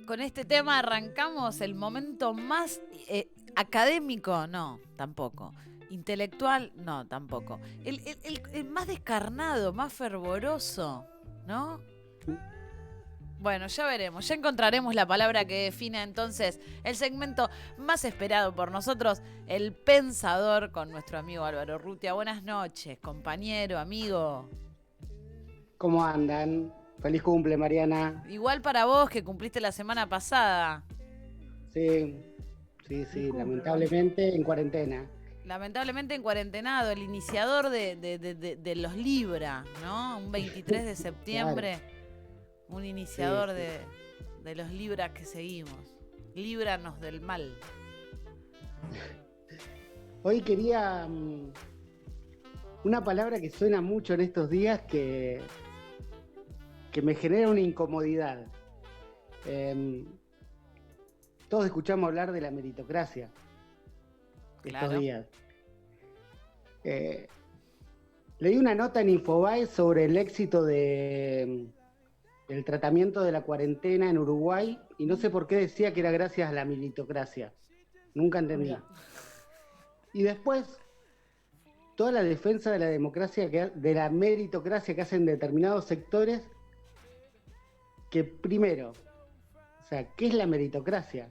con este tema arrancamos el momento más académico, no, tampoco. Intelectual, no, tampoco. El más descarnado, más fervoroso, ¿no? Bueno, ya veremos, ya encontraremos la palabra que define entonces el segmento más esperado por nosotros, el pensador, con nuestro amigo Álvaro Rutia. Buenas noches, compañero, amigo. ¿Cómo andan? Feliz cumple, Mariana. Igual para vos que cumpliste la semana pasada. Sí, sí, Feliz sí, cumple, Ron. lamentablemente en cuarentena. Lamentablemente en cuarentenado, el iniciador de los Libra, ¿no? Un 23 de Claro, septiembre, un sí, iniciador sí. de los Libras que seguimos. Líbranos del mal. Hoy quería una palabra que suena mucho en estos días que me genera una incomodidad. Em, Todos escuchamos hablar de la meritocracia estos Claro. días. Eh, Leí una nota en Infobae sobre el éxito del tratamiento de la cuarentena en Uruguay y no sé por qué decía que era gracias a la meritocracia. Nunca entendí. Mira, Y después, toda la defensa de la democracia, de la meritocracia que hacen determinados sectores, que primero, o sea, ¿qué es la meritocracia?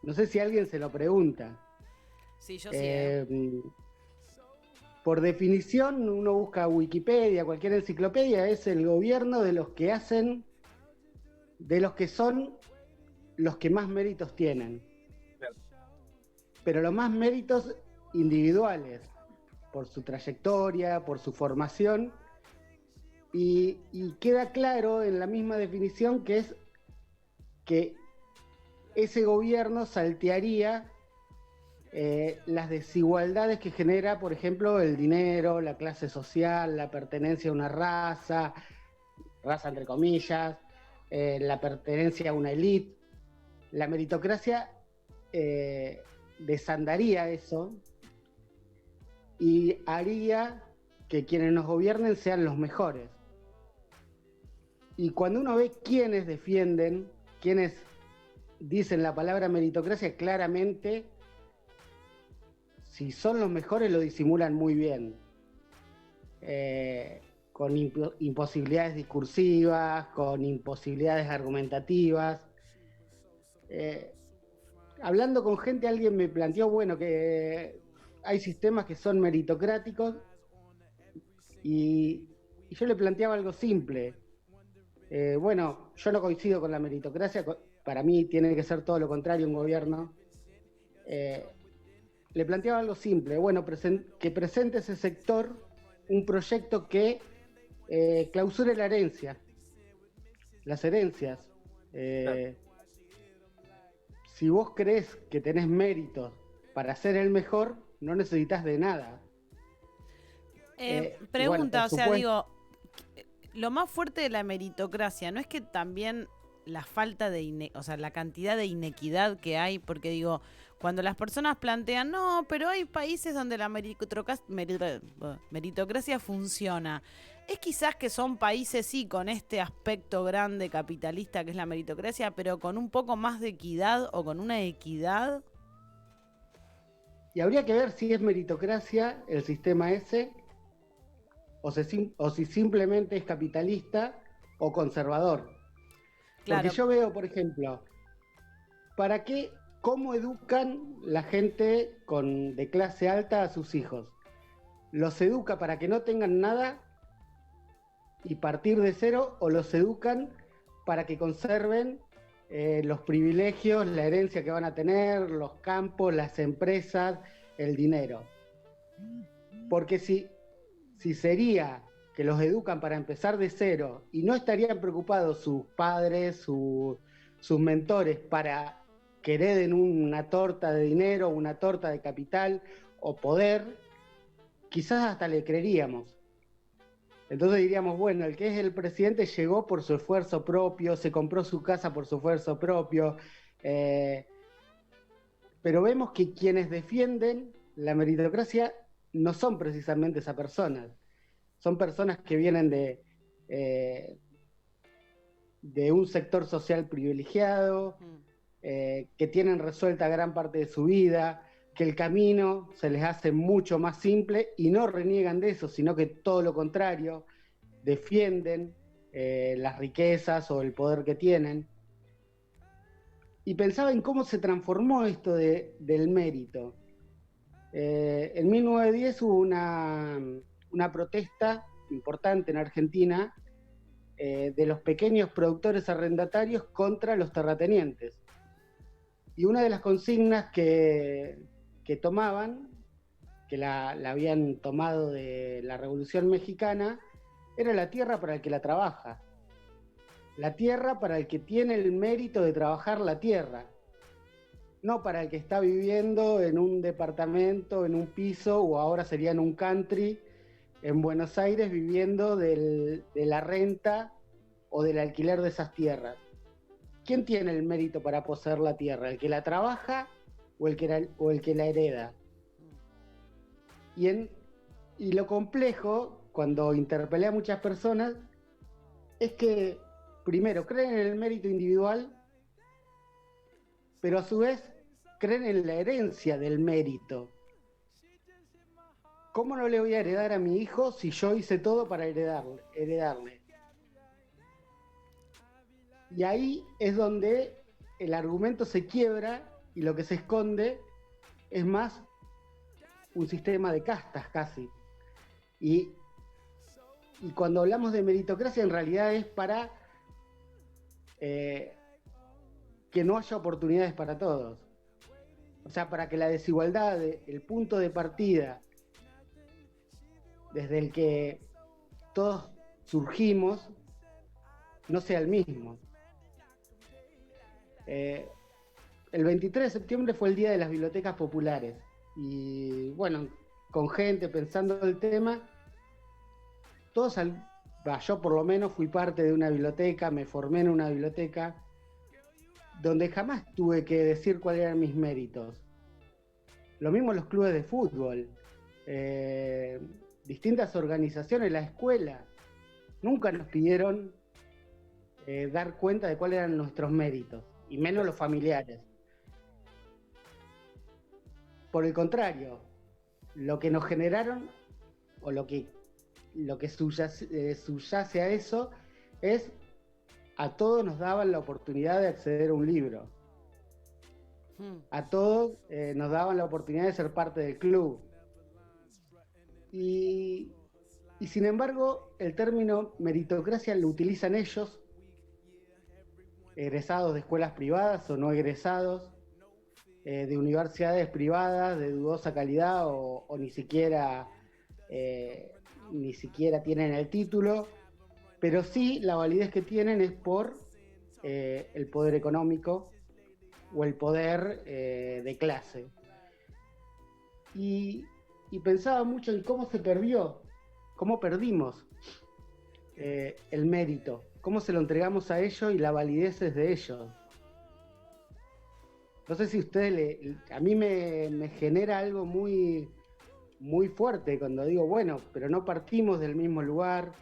No sé si alguien se lo pregunta. Sí, yo sí, ¿eh? Eh, por definición, uno busca Wikipedia, cualquier enciclopedia, es el gobierno de los que hacen, de los que son los que más méritos tienen. claro. Pero los más méritos individuales, por su trayectoria, por su formación, y queda claro en la misma definición que es que ese gobierno saltearía las desigualdades que genera, por ejemplo, el dinero, la clase social, la pertenencia a una raza, raza entre comillas, la pertenencia a una élite. La meritocracia desandaría eso y haría que quienes nos gobiernen sean los mejores. Y cuando uno ve quiénes defienden, quiénes dicen la palabra meritocracia, claramente, si son los mejores, lo disimulan muy bien. Con imposibilidades discursivas, con imposibilidades argumentativas. Eh, Hablando con gente, alguien me planteó, bueno, que hay sistemas que son meritocráticos y yo le planteaba algo simple. Bueno, yo no coincido con la meritocracia, para mí tiene que ser todo lo contrario un gobierno. Eh, Le planteaba algo simple, bueno, que presente ese sector un proyecto que clausure la herencia, las herencias. Claro. Eh, si vos crees que tenés méritos para ser el mejor, no necesitas de nada. Y bueno, por Pregunta, o sea, supuesto, digo, lo más fuerte de la meritocracia, ¿no es que también la falta de, o sea, la cantidad de inequidad que hay? Porque digo, cuando las personas plantean, no, pero hay países donde la meritocracia funciona. Es quizás que son países, sí, con este aspecto grande capitalista que es la meritocracia, pero con un poco más de equidad o con una equidad. y habría que ver si es meritocracia el sistema ese o si simplemente es capitalista o conservador. Porque Claro, yo veo, por ejemplo, ¿para qué, cómo educan la gente de clase alta a sus hijos? ¿Los educa para que no tengan nada y partir de cero o los educan para que conserven los privilegios, la herencia que van a tener, los campos, las empresas, el dinero? Porque si sería que los educan para empezar de cero y no estarían preocupados sus padres, sus mentores para que hereden una torta de dinero, una torta de capital o poder, quizás hasta le creeríamos. Entonces diríamos, bueno, el que es el presidente llegó por su esfuerzo propio, se compró su casa por su esfuerzo propio, eh, pero vemos que quienes defienden la meritocracia no son precisamente esas personas, son personas que vienen eh, de un sector social privilegiado, que tienen resuelta gran parte de su vida, que el camino se les hace mucho más simple y no reniegan de eso, sino que todo lo contrario, defienden las riquezas o el poder que tienen. Y pensaba en cómo se transformó esto del mérito. En 1910 hubo una protesta importante en Argentina de los pequeños productores arrendatarios contra los terratenientes. Y una de las consignas que tomaban, que la habían tomado de la Revolución Mexicana, era la tierra para el que la trabaja. La tierra para el que tiene el mérito de trabajar la tierra. No para el que está viviendo en un departamento, en un piso, o ahora sería en un country, en Buenos Aires, viviendo de la renta o del alquiler de esas tierras. ¿Quién tiene el mérito para poseer la tierra? ¿El que la trabaja o el que la hereda? Y lo complejo, cuando interpelé a muchas personas, es que, primero, creen en el mérito individual, pero a su vez creen en la herencia del mérito. ¿Cómo no le voy a heredar a mi hijo si yo hice todo para heredarle? Y ahí es donde el argumento se quiebra y lo que se esconde es más un sistema de castas casi. Y cuando hablamos de meritocracia en realidad es para que no haya oportunidades para todos. O sea, para que la desigualdad, el punto de partida desde el que todos surgimos, no sea el mismo. El 23 de septiembre fue el Día de las Bibliotecas Populares. Y bueno, con gente pensando el tema, yo por lo menos fui parte de una biblioteca, me formé en una biblioteca, donde jamás tuve que decir cuáles eran mis méritos. Lo mismo los clubes de fútbol, distintas organizaciones, la escuela, nunca nos pidieron dar cuenta de cuáles eran nuestros méritos, y menos los familiares. Por el contrario, lo que nos generaron, o lo que subyace a eso, es a todos nos daban la oportunidad de acceder a un libro. A todos nos daban la oportunidad de ser parte del club. Y sin embargo, el término meritocracia lo utilizan ellos, egresados de escuelas privadas o no egresados, de universidades privadas de dudosa calidad o ni siquiera tienen el título, pero sí la validez que tienen es por el poder económico o el poder de clase. Y pensaba mucho en cómo se perdió, cómo perdimos el mérito, cómo se lo entregamos a ellos y la validez es de ellos. No sé si a mí me genera algo muy, muy fuerte cuando digo, bueno, pero no partimos del mismo lugar,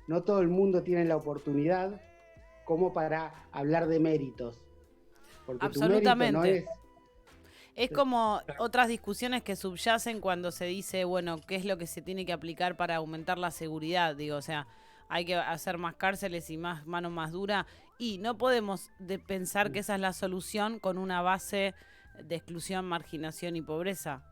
no todo el mundo tiene la oportunidad como para hablar de méritos. Porque absolutamente. Tu mérito no es... Es como otras discusiones que subyacen cuando se dice, bueno, ¿qué es lo que se tiene que aplicar para aumentar la seguridad? Digo, o sea, hay que hacer más cárceles y más mano más dura. Y no podemos pensar que esa es la solución con una base de exclusión, marginación y pobreza.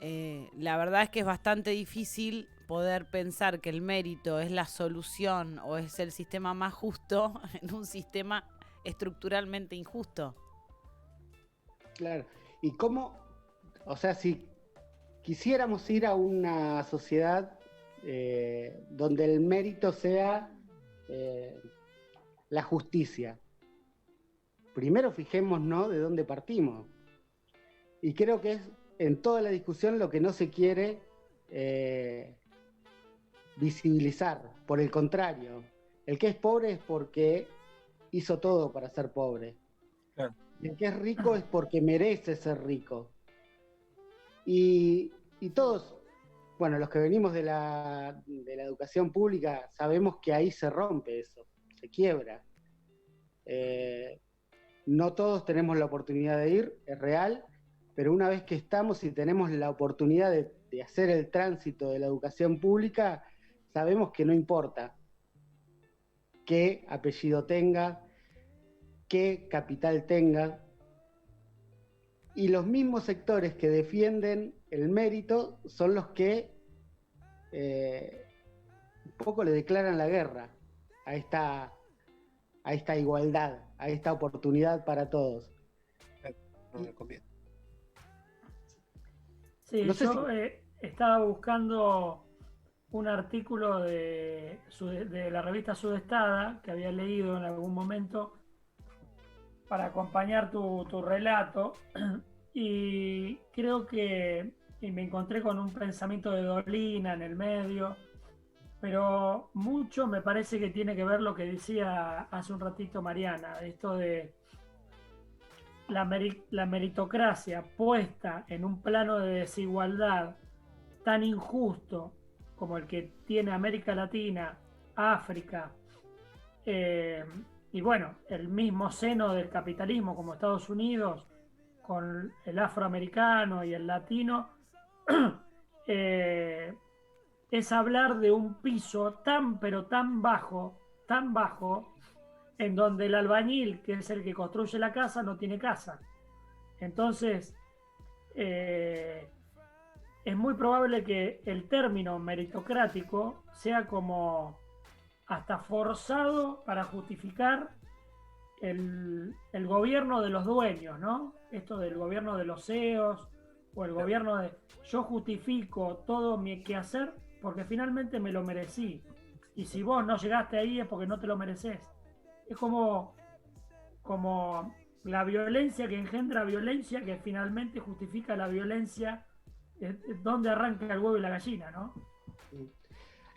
La verdad es que es bastante difícil poder pensar que el mérito es la solución o es el sistema más justo en un sistema estructuralmente injusto. Claro. ¿Y cómo? O sea, si quisiéramos ir a una sociedad donde el mérito sea la justicia, primero fijémonos de dónde partimos. Y creo que es en toda la discusión lo que no se quiere visibilizar. Por el contrario, el que es pobre es porque hizo todo para ser pobre. Claro. El que es rico es porque merece ser rico. Y todos, bueno, los que venimos de la educación pública, sabemos que ahí se rompe eso, se quiebra. No todos tenemos la oportunidad de ir, es real, pero una vez que estamos y tenemos la oportunidad de hacer el tránsito de la educación pública, sabemos que no importa qué apellido tenga, qué capital tenga, y los mismos sectores que defienden el mérito son los que un poco le declaran la guerra a esta igualdad, a esta oportunidad para todos. No me conviene. Sí, No sé yo si... estaba buscando un artículo de la revista Sudestada que había leído en algún momento para acompañar tu relato, y creo que me encontré con un pensamiento de Dolina en el medio, pero mucho me parece que tiene que ver lo que decía hace un ratito Mariana, esto de la meritocracia puesta en un plano de desigualdad tan injusto como el que tiene América Latina, África, y bueno, el mismo seno del capitalismo como Estados Unidos, con el afroamericano y el latino, es hablar de un piso tan pero tan bajo, en donde el albañil, que es el que construye la casa, no tiene casa. Entonces, es muy probable que el término meritocrático sea como hasta forzado para justificar el gobierno de los dueños, ¿no? Esto del gobierno de los CEOs o el gobierno de yo justifico todo mi quehacer porque finalmente me lo merecí. Y si vos no llegaste ahí es porque no te lo mereces. Es como la violencia que engendra violencia que finalmente justifica la violencia. ¿Dónde arranca el huevo y la gallina, no?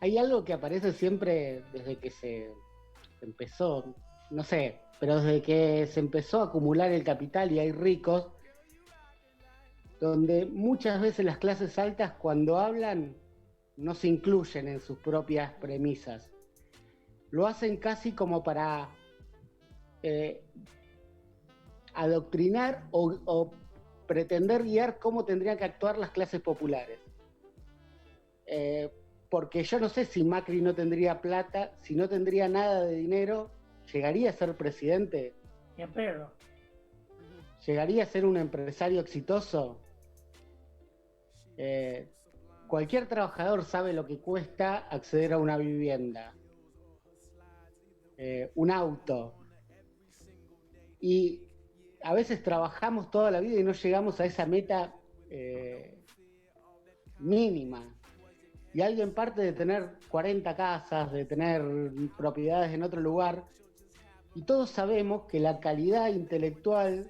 Hay algo que aparece siempre desde que se empezó, no sé, pero desde que se empezó a acumular el capital y hay ricos, donde muchas veces las clases altas cuando hablan no se incluyen en sus propias premisas. Lo hacen casi como para adoctrinar o pretender guiar cómo tendrían que actuar las clases populares. Porque yo no sé si Macri no tendría plata, si no tendría nada de dinero, ¿llegaría a ser presidente? Ni en pedo. ¿Llegaría a ser un empresario exitoso? Cualquier trabajador sabe lo que cuesta acceder a una vivienda, un auto. Y a veces trabajamos toda la vida y no llegamos a esa meta mínima. Y alguien parte de tener 40 casas, de tener propiedades en otro lugar, y todos sabemos que la calidad intelectual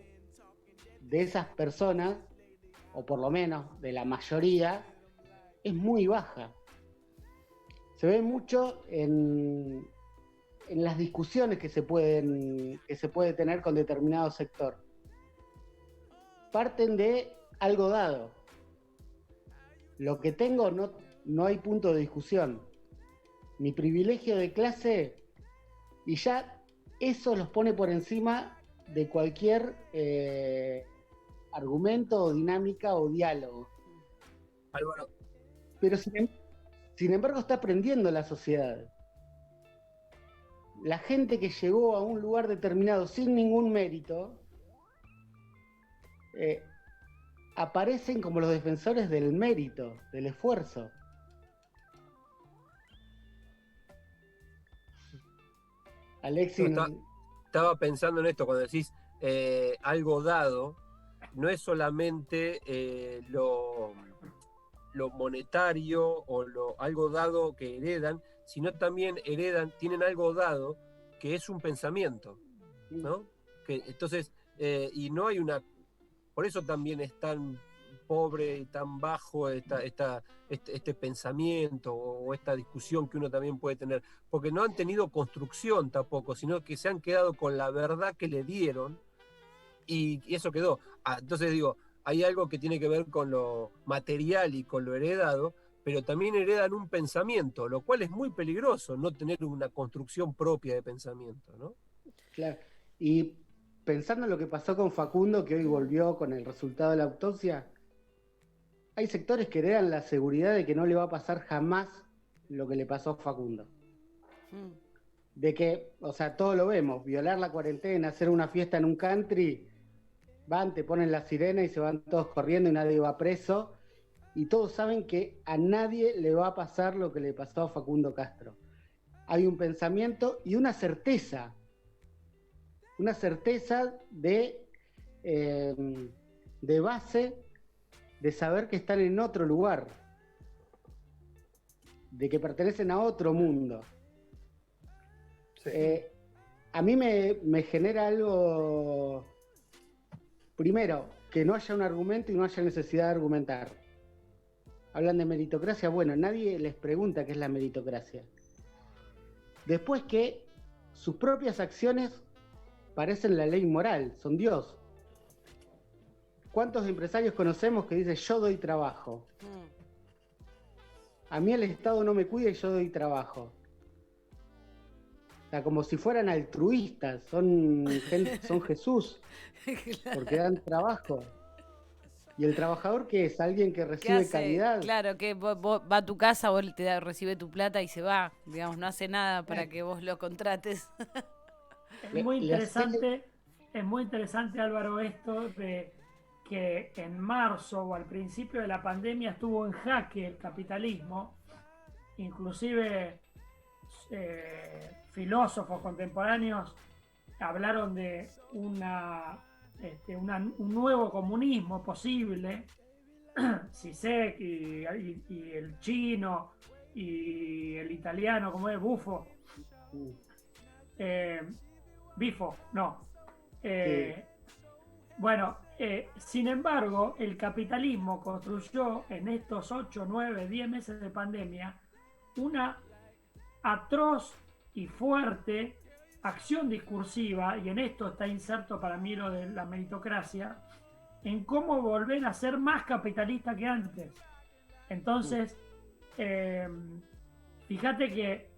de esas personas, o por lo menos de la mayoría, es muy baja. Se ve mucho en las discusiones que se puede tener con determinado sector. Parten de algo dado. Lo que tengo no hay punto de discusión. Mi privilegio de clase, y ya eso los pone por encima de cualquier argumento o dinámica o diálogo. Álvaro. Pero sin embargo está aprendiendo la sociedad. La gente que llegó a un lugar determinado sin ningún mérito aparecen como los defensores del mérito, del esfuerzo. Alexis, estaba pensando en esto cuando decís algo dado, no es solamente lo monetario o algo dado que heredan, sino también tienen algo dado que es un pensamiento, ¿no? Entonces, y no hay por eso también es tan pobre y tan bajo este pensamiento o esta discusión que uno también puede tener, porque no han tenido construcción tampoco, sino que se han quedado con la verdad que le dieron y eso quedó. Entonces digo, hay algo que tiene que ver con lo material y con lo heredado, pero también heredan un pensamiento, lo cual es muy peligroso, no tener una construcción propia de pensamiento, ¿no? Claro. Y pensando en lo que pasó con Facundo, que hoy volvió con el resultado de la autopsia, hay sectores que heredan la seguridad de que no le va a pasar jamás lo que le pasó a Facundo. De que, o sea, todo lo vemos, violar la cuarentena, hacer una fiesta en un country, van, te ponen la sirena y se van todos corriendo y nadie va preso, y todos saben que a nadie le va a pasar lo que le pasó a Facundo Castro. Hay un pensamiento y una certeza de base, de saber que están en otro lugar, de que pertenecen a otro mundo. Sí. A mí me genera algo, primero, que no haya un argumento y no haya necesidad de argumentar. Hablan de meritocracia, bueno, nadie les pregunta qué es la meritocracia. Después que sus propias acciones parecen la ley moral, son Dios. ¿Cuántos empresarios conocemos que dicen yo doy trabajo? A mí el Estado no me cuida y yo doy trabajo. O sea, como si fueran altruistas, son Jesús, porque dan trabajo. ¿Y el trabajador qué es? Alguien que recibe calidad. Claro, que vos va a tu casa, recibe tu plata y se va. Digamos, no hace nada para que vos lo contrates. Es muy interesante, Álvaro, esto de que en marzo o al principio de la pandemia estuvo en jaque el capitalismo. Inclusive filósofos contemporáneos hablaron de un nuevo comunismo posible. Zizek y el chino y el italiano, como es Buffo. Bifo, no. Sí. Bueno, sin embargo, el capitalismo construyó en estos 8, 9, 10 meses de pandemia una atroz y fuerte acción discursiva, y en esto está inserto para mí lo de la meritocracia, en cómo volver a ser más capitalista que antes. Entonces, fíjate que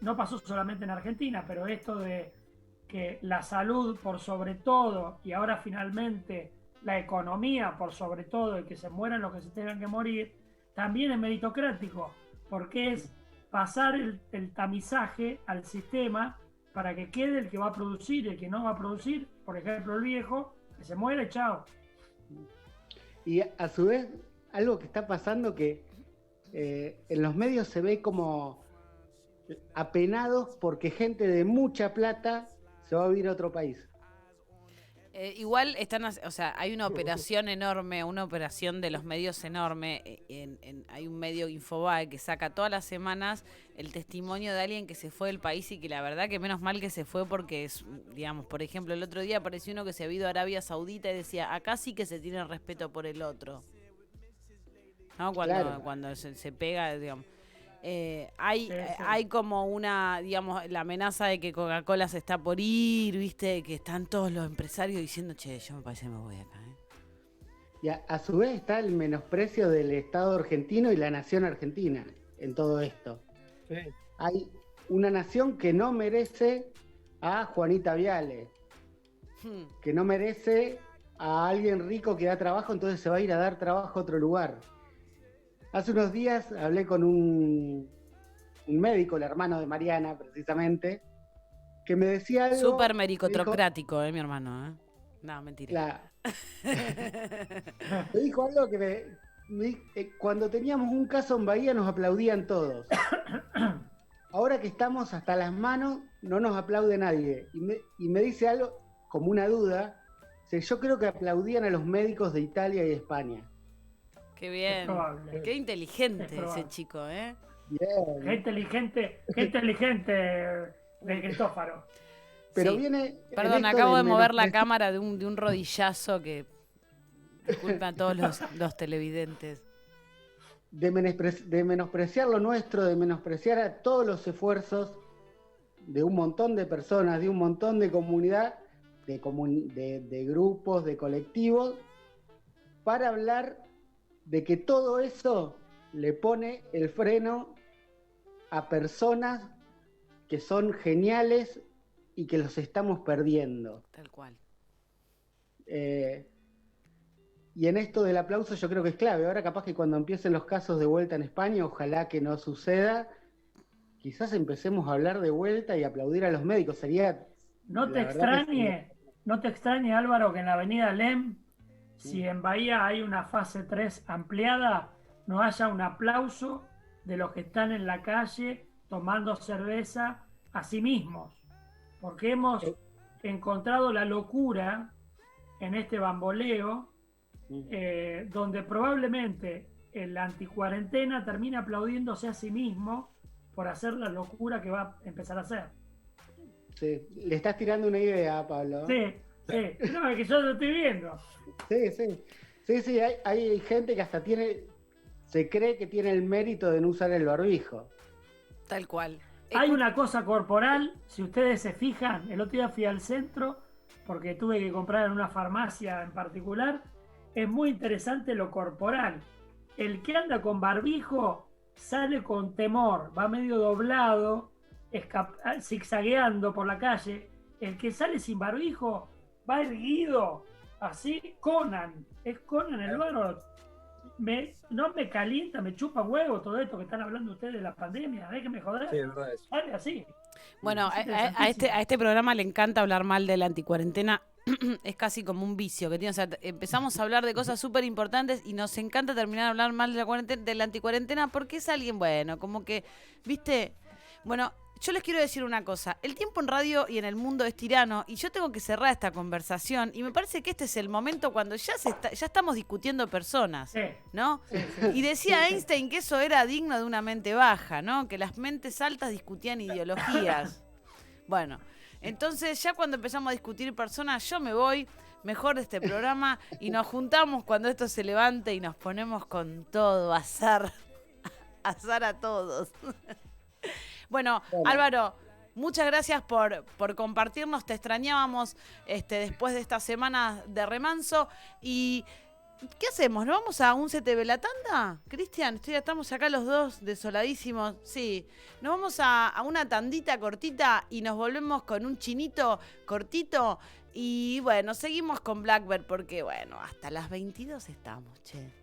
no pasó solamente en Argentina, pero esto de que la salud por sobre todo, y ahora finalmente la economía por sobre todo, y que se mueran los que se tengan que morir, también es meritocrático, porque es pasar el tamizaje al sistema para que quede el que va a producir, el que no va a producir, por ejemplo el viejo, que se muere, chao. Y a su vez, algo que está pasando que en los medios se ve como apenados porque gente de mucha plata se va a vivir a otro país. Igual hay una operación enorme, una operación de los medios enorme. Hay un medio Infobae que saca todas las semanas el testimonio de alguien que se fue del país y que la verdad que menos mal que se fue porque, digamos, por ejemplo, el otro día apareció uno que se había ido a Arabia Saudita y decía, acá sí que se tiene respeto por el otro. ¿No? Cuando se pega, digamos. Hay como una, digamos, la amenaza de que Coca-Cola se está por ir, viste, que están todos los empresarios diciendo, che, yo me parece que me voy acá, Y a su vez está el menosprecio del Estado argentino y la nación argentina en todo esto. Sí. Hay una nación que no merece a Juanita Viale, que no merece a alguien rico que da trabajo, entonces se va a ir a dar trabajo a otro lugar. Hace unos días hablé con un médico, el hermano de Mariana, precisamente, que me decía algo... Súper meritocrático, mi hermano, No, mentira. Me dijo algo que cuando teníamos un caso en Bahía nos aplaudían todos. Ahora que estamos hasta las manos, no nos aplaude nadie. Y me dice algo, como una duda, yo creo que aplaudían a los médicos de Italia y de España. Qué bien, qué inteligente ese chico, Bien. Qué inteligente de Cristófaro. Pero sí. viene. Perdón, acabo de mover la cámara de un rodillazo que disculpa a todos los televidentes. De menospreciar lo nuestro, de menospreciar a todos los esfuerzos de un montón de personas, de un montón de comunidad, de grupos, de colectivos, para hablar de que todo eso le pone el freno a personas que son geniales y que los estamos perdiendo. Tal cual. Y en esto del aplauso yo creo que es clave. Ahora capaz que cuando empiecen los casos de vuelta en España, ojalá que no suceda, quizás empecemos a hablar de vuelta y aplaudir a los médicos. Sería... No te extrañe, Álvaro, que en la avenida Lem, si en Bahía hay una fase 3 ampliada, no haya un aplauso de los que están en la calle tomando cerveza a sí mismos. Porque hemos encontrado la locura en este bamboleo, donde probablemente el anticuarentena termina aplaudiéndose a sí mismo por hacer la locura que va a empezar a hacer. Sí, le estás tirando una idea, Pablo. Sí, no, es que yo lo estoy viendo. Sí, hay gente que hasta se cree que tiene el mérito de no usar el barbijo. Tal cual. Hay una cosa corporal, si ustedes se fijan, el otro día fui al centro porque tuve que comprar en una farmacia en particular. Es muy interesante lo corporal. El que anda con barbijo sale con temor, va medio doblado, zigzagueando por la calle. El que sale sin barbijo va erguido, así. Es Conan el bárbaro. No me calienta, me chupa huevo todo esto que están hablando ustedes de la pandemia. Déjenme joder. Sí, es verdad eso. Sale así. Bueno, a este programa le encanta hablar mal de la anticuarentena. Es casi como un vicio que tiene. O sea, empezamos a hablar de cosas súper importantes y nos encanta terminar de hablar mal de la anticuarentena porque es alguien bueno, como que, ¿viste? Bueno, yo les quiero decir una cosa. El tiempo en radio y en el mundo es tirano y yo tengo que cerrar esta conversación y me parece que este es el momento cuando ya estamos discutiendo personas, ¿no? Sí. Y decía Einstein que eso era digno de una mente baja, ¿no? Que las mentes altas discutían ideologías. Bueno, entonces ya cuando empezamos a discutir personas, yo me voy mejor de este programa y nos juntamos cuando esto se levante y nos ponemos con todo, azar a todos. Bueno, Álvaro, muchas gracias por compartirnos, te extrañábamos después de esta semana de remanso. ¿Y qué hacemos? ¿Nos vamos a un Se Te Ve la Tanda? Cristian, estamos acá los dos desoladísimos. Sí, nos vamos a una tandita cortita y nos volvemos con un chinito cortito. Y bueno, seguimos con Blackbird porque, bueno, hasta las 22 estamos, che.